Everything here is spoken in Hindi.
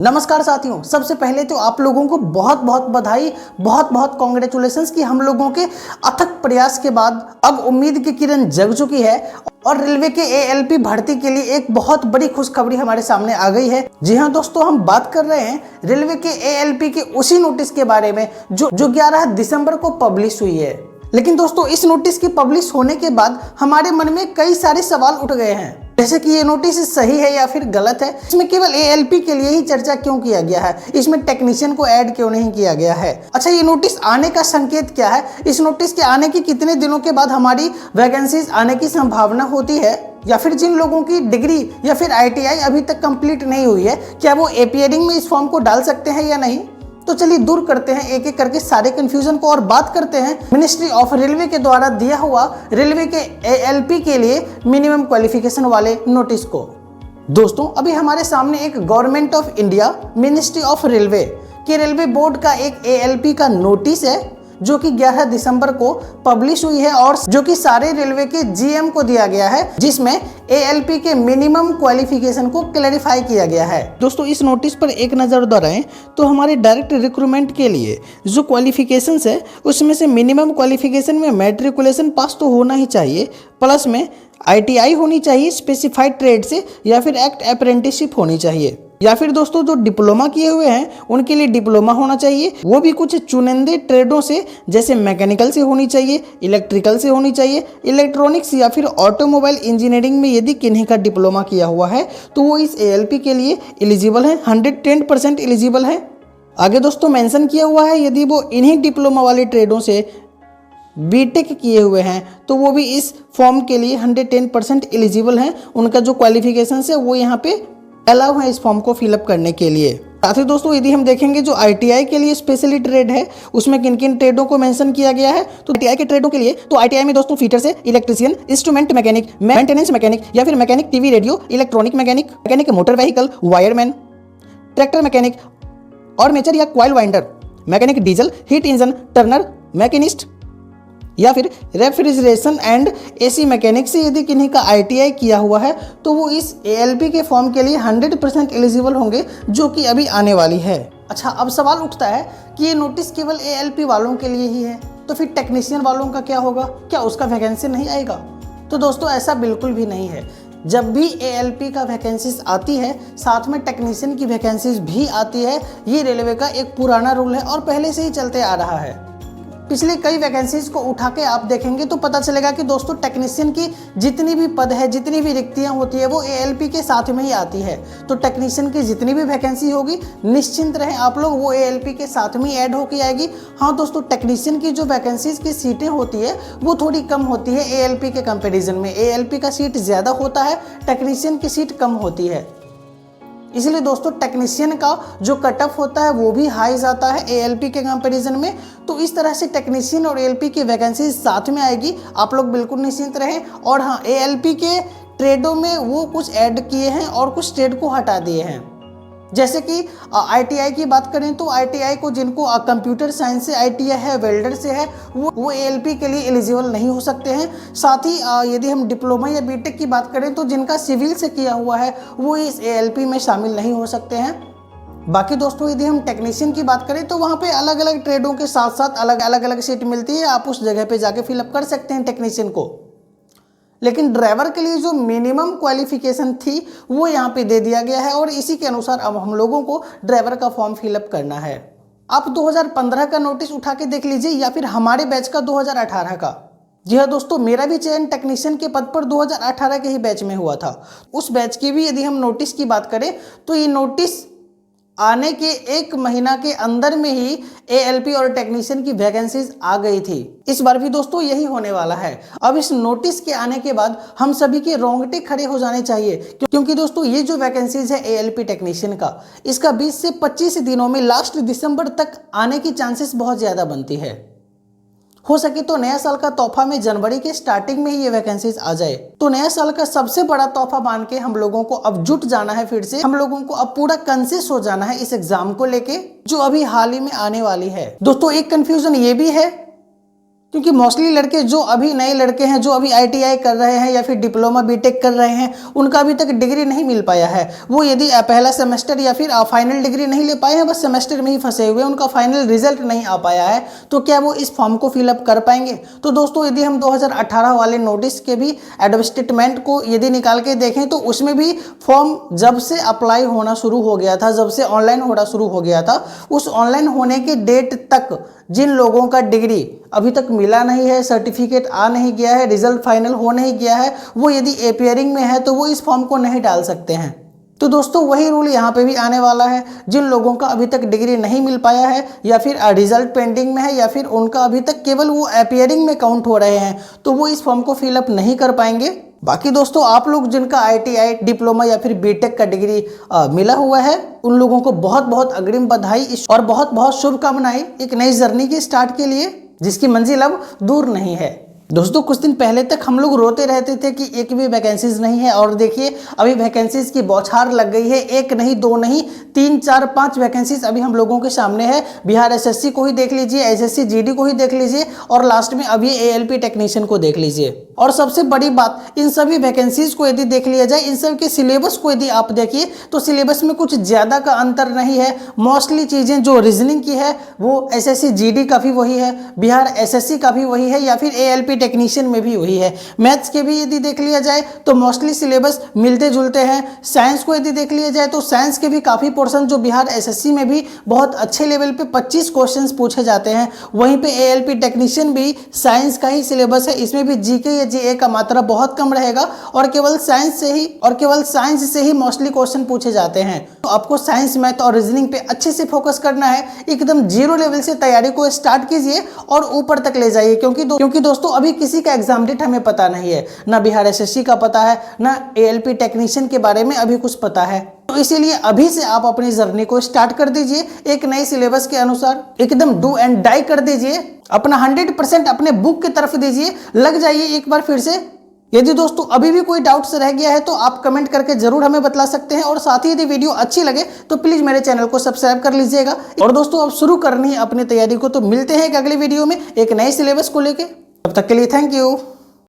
नमस्कार साथियों, सबसे पहले तो आप लोगों को बहुत बहुत बधाई, बहुत बहुत कॉन्ग्रेचुलेशंस कि हम लोगों के अथक प्रयास के बाद अब उम्मीद की किरण जग चुकी है और रेलवे के एएलपी भर्ती के लिए एक बहुत बड़ी खुशखबरी हमारे सामने आ गई है। जी हाँ दोस्तों, हम बात कर रहे हैं रेलवे के एएलपी के उसी नोटिस के बारे में जो 11 दिसंबर को पब्लिश हुई है। लेकिन दोस्तों, इस नोटिस के पब्लिश होने के बाद हमारे मन में कई सारे सवाल उठ गए हैं, जैसे कि ये नोटिस सही है या फिर गलत है, इसमें केवल एएलपी के लिए ही चर्चा क्यों किया गया है, इसमें टेक्नीशियन को ऐड क्यों नहीं किया गया है। अच्छा, ये नोटिस आने का संकेत क्या है, इस नोटिस के आने के कितने दिनों के बाद हमारी वैकेंसीज आने की संभावना होती है, या फिर जिन लोगों की डिग्री या फिर आईटीआई अभी तक कंप्लीट नहीं हुई है, क्या वो एपीयरिंग में इस फॉर्म को डाल सकते हैं या नहीं। तो चलिए दूर करते हैं एक एक करके सारे कंफ्यूजन को और बात करते हैं मिनिस्ट्री ऑफ रेलवे के द्वारा दिया हुआ रेलवे के एएलपी के लिए मिनिमम क्वालिफिकेशन वाले नोटिस को। दोस्तों, अभी हमारे सामने एक government of India ministry of railway के रेलवे बोर्ड का एक एएलपी का नोटिस है जो कि 11 दिसंबर को पब्लिश हुई है और जो कि सारे रेलवे के जीएम को दिया गया है, जिसमें एएलपी के मिनिमम क्वालिफिकेशन को क्लैरिफाई किया गया है। दोस्तों, इस नोटिस पर एक नज़र दौड़ाएं तो हमारे डायरेक्ट रिक्रूटमेंट के लिए जो क्वालिफिकेशंस है उसमें से मिनिमम क्वालिफिकेशन में मैट्रिकुलेशन पास तो होना ही चाहिए, प्लस में आईटीआई होनी चाहिए स्पेसिफाइड ट्रेड से, या फिर एक्ट अप्रेंटिसशिप होनी चाहिए, या फिर दोस्तों जो डिप्लोमा किए हुए हैं उनके लिए डिप्लोमा होना चाहिए, वो भी कुछ चुनिंदे ट्रेडों से, जैसे मैकेनिकल से होनी चाहिए, इलेक्ट्रिकल से होनी चाहिए, इलेक्ट्रॉनिक्स या फिर ऑटोमोबाइल इंजीनियरिंग में यदि किन्हीं का डिप्लोमा किया हुआ है तो वो इस एएलपी के लिए एलिजिबल है, 110% एलिजिबल है। आगे दोस्तों मेंशन किया हुआ है यदि वो इन्हीं डिप्लोमा वाले ट्रेडों से बीटेक किए हुए हैं तो वो भी इस फॉर्म के लिए 110% एलिजिबल हैं। उनका जो क्वालिफिकेशन है वो यहाँ पे अलाउ है इस फॉर्म को फिलअप करने के लिए। साथ ही दोस्तों, यदि हम देखेंगे जो आईटीआई के लिए स्पेशली ट्रेड है उसमें किन किन ट्रेडों को मेंशन किया गया है, तो आईटीआई के ट्रेडों के लिए तो आईटीआई में दोस्तों फीटर से electrician, instrument mechanic, maintenance mechanic या फिर mechanic TV radio, electronic mechanic, mechanic motor vehicle, wireman, tractor mechanic, armature या coil winder, mechanic diesel, heat engine turner, machinist या फिर रेफ्रिजरेशन एंड एसी मैकेनिक से यदि किन्हीं का आईटीआई किया हुआ है तो वो इस एएलपी के फॉर्म के लिए 100% एलिजिबल होंगे, जो कि अभी आने वाली है। अच्छा, अब सवाल उठता है कि ये नोटिस केवल एएलपी वालों के लिए ही है, तो फिर टेक्नीशियन वालों का क्या होगा, क्या उसका वैकेंसी नहीं आएगा। तो दोस्तों, ऐसा बिल्कुल भी नहीं है। जब भी एएलपी का वैकेंसीज आती है साथ में टेक्नीशियन की वैकेंसीज भी आती है। ये रेलवे का एक पुराना रूल है और पहले से ही चलते आ रहा है। पिछले कई वैकेंसीज को उठा के आप देखेंगे तो पता चलेगा कि दोस्तों टेक्नीशियन की जितनी भी पद है, जितनी भी रिक्तियां होती है वो एएलपी के साथ में ही आती है। तो टेक्नीशियन की जितनी भी वैकेंसी होगी निश्चिंत रहें आप लोग, वो एएलपी के साथ में ऐड होकर आएगी। हाँ दोस्तों, टेक्नीशियन की जो वैकेंसीज की सीटें होती है वो थोड़ी कम होती है एएलपी के कंपेरिजन में। एएलपी का सीट ज़्यादा होता है, टेक्नीशियन की सीट कम होती है। इसलिए दोस्तों टेक्नीशियन का जो कट ऑफ होता है वो भी हाई जाता है एएलपी के कंपैरिजन में। तो इस तरह से टेक्नीशियन और एएलपी की वैकेंसी साथ में आएगी, आप लोग बिल्कुल निश्चिंत रहें। और हाँ, एएलपी के ट्रेडों में वो कुछ ऐड किए हैं और कुछ ट्रेड को हटा दिए हैं। जैसे कि आईटीआई की बात करें तो आईटीआई को जिनको कंप्यूटर साइंस से आईटीआई है, वेल्डर से है, वो एएलपी के लिए एलिजिबल नहीं हो सकते हैं। साथ ही यदि हम डिप्लोमा या बीटेक की बात करें तो जिनका सिविल से किया हुआ है वो इस एएलपी में शामिल नहीं हो सकते हैं। बाकी दोस्तों, यदि हम टेक्नीशियन की बात करें तो वहाँ पे अलग अलग ट्रेडों के साथ साथ अलग अलग सीट मिलती है, आप उस जगह पे जाके फिलअप कर सकते हैं टेक्नीशियन को। लेकिन ड्राइवर के लिए जो मिनिमम क्वालिफिकेशन थी वो यहाँ पे दे दिया गया है और इसी के अनुसार अब हम लोगों को ड्राइवर का फॉर्म फिलअप करना है। आप 2015 का नोटिस उठा के देख लीजिए या फिर हमारे बैच का 2018 का। जी हाँ दोस्तों, मेरा भी चयन टेक्नीशियन के पद पर 2018 के ही बैच में हुआ था। उस बैच की भी यदि हम नोटिस की बात करें तो ये नोटिस आने के 1 महीना के अंदर में ही एएलपी और टेक्नीशियन की वैकेंसीज आ गई थी। इस बार भी दोस्तों यही होने वाला है। अब इस नोटिस के आने के बाद हम सभी के रोंगटे खड़े हो जाने चाहिए, क्योंकि दोस्तों ये जो वैकेंसीज है एएलपी टेक्नीशियन का, इसका 20 से 25 दिनों में लास्ट दिसंबर तक आने की चांसेस बहुत ज़्यादा बनती है। हो सके तो नया साल का तोहफा में जनवरी के स्टार्टिंग में ही ये वैकेंसीज आ जाए, तो नया साल का सबसे बड़ा तोहफा मान के हम लोगों को अब जुट जाना है। फिर से हम लोगों को अब पूरा कंसिस हो जाना है इस एग्जाम को लेके जो अभी हाल ही में आने वाली है। दोस्तों, एक कंफ्यूजन ये भी है क्योंकि मोस्टली लड़के जो अभी नए लड़के हैं, जो अभी ITI कर रहे हैं या फिर डिप्लोमा बीटेक कर रहे हैं, उनका अभी तक डिग्री नहीं मिल पाया है। वो यदि पहला सेमेस्टर या फिर फाइनल डिग्री नहीं ले पाए हैं, बस सेमेस्टर में ही फंसे हुए, उनका फाइनल रिजल्ट नहीं आ पाया है, तो क्या वो इस फॉर्म को फिलअप कर पाएंगे? तो दोस्तों यदि हम 2018 वाले नोटिस के भी एडवर्टाइजमेंट को यदि निकाल के देखें तो उसमें भी फॉर्म जब से अप्लाई होना शुरू हो गया था, जब से ऑनलाइन होना शुरू हो गया था, उस ऑनलाइन होने के डेट तक जिन लोगों का डिग्री अभी तक मिला नहीं है, सर्टिफिकेट आ नहीं गया है, रिजल्ट फाइनल हो नहीं गया है, वो यदि अपीयरिंग में है तो वो इस फॉर्म को नहीं डाल सकते हैं। तो दोस्तों वही रूल यहाँ पे भी आने वाला है। जिन लोगों का अभी तक डिग्री नहीं मिल पाया है या फिर रिजल्ट पेंडिंग में है या फिर उनका अभी तक केवल वो अपीयरिंग में काउंट हो रहे हैं, तो वो इस फॉर्म को फिलअप नहीं कर पाएंगे। बाकी दोस्तों आप लोग जिनका ITI डिप्लोमा या फिर बीटेक का डिग्री मिला हुआ है, उन लोगों को बहुत बहुत अग्रिम बधाई और बहुत बहुत शुभकामनाएं एक नई जर्नी के स्टार्ट के लिए, जिसकी मंजिल अब दूर नहीं है। दोस्तों कुछ दिन पहले तक हम लोग रोते रहते थे कि एक भी वैकेंसीज नहीं है, और देखिए अभी वैकेंसीज की बौछार लग गई है। एक नहीं, दो नहीं, 3, 4, 5 वैकेंसीज अभी हम लोगों के सामने है। बिहार SSC को ही देख लीजिए, SSC GD को ही देख लीजिए, और लास्ट में अभी ALP टेक्नीशियन को देख लीजिए। और सबसे बड़ी बात, इन सभी वैकेंसीज को यदि देख लिया जाए, इन सब के सिलेबस को यदि आप देखिए तो सिलेबस में कुछ ज़्यादा का अंतर नहीं है। मोस्टली चीज़ें जो रीजनिंग की है वो SSC GD का भी वही है, बिहार SSC का भी वही है, या फिर ALP टेक्नीशियन में भी वही है। मैथ्स के भी यदि देख लिया जाए तो मोस्टली सिलेबस मिलते जुलते हैं। साइंस को यदि देख लिया जाए तो साइंस के भी काफ़ी पोर्शन जो बिहार SSC में भी बहुत अच्छे लेवल पे 25 क्वेश्चंस पूछे जाते हैं, वहीं पे ALP टेक्नीशियन भी साइंस का ही सिलेबस है। इसमें भी GK या GA का मात्रा बहुत कम रहेगा और केवल साइंस से ही मोस्टली क्वेश्चन पूछे जाते हैं। तो आपको साइंस, मैथ और रीजनिंग पे अच्छे से फोकस करना है। एकदम 0 लेवल से तैयारी को स्टार्ट कीजिए और ऊपर तक ले जाइए, क्योंकि दोस्तों अभी किसी का एग्जाम डेट हमें पता नहीं है, ना बिहार SSC का पता है, ना ALP टेक्नीशियन के बारे में अभी कुछ पता है। तो इसीलिए अभी से आप अपनी जर्नी को स्टार्ट कर दीजिए, एक नए सिलेबस के अनुसार एकदम डू एंड डाई कर दीजिए, अपना 100% अपने बुक की तरफ दीजिए, लग जाइए एक बार फिर से। यदि दोस्तों अभी भी कोई डाउट्स रह गया है तो आप कमेंट करके जरूर हमें बता सकते हैं, और साथ ही यदि वीडियो अच्छी लगे तो प्लीज मेरे चैनल को सब्सक्राइब कर लीजिएगा। और दोस्तों अब शुरू करनी है अपनी तैयारी को, तो मिलते हैं एक अगली वीडियो में एक नए सिलेबस को लेके। तब तक के लिए थैंक यू।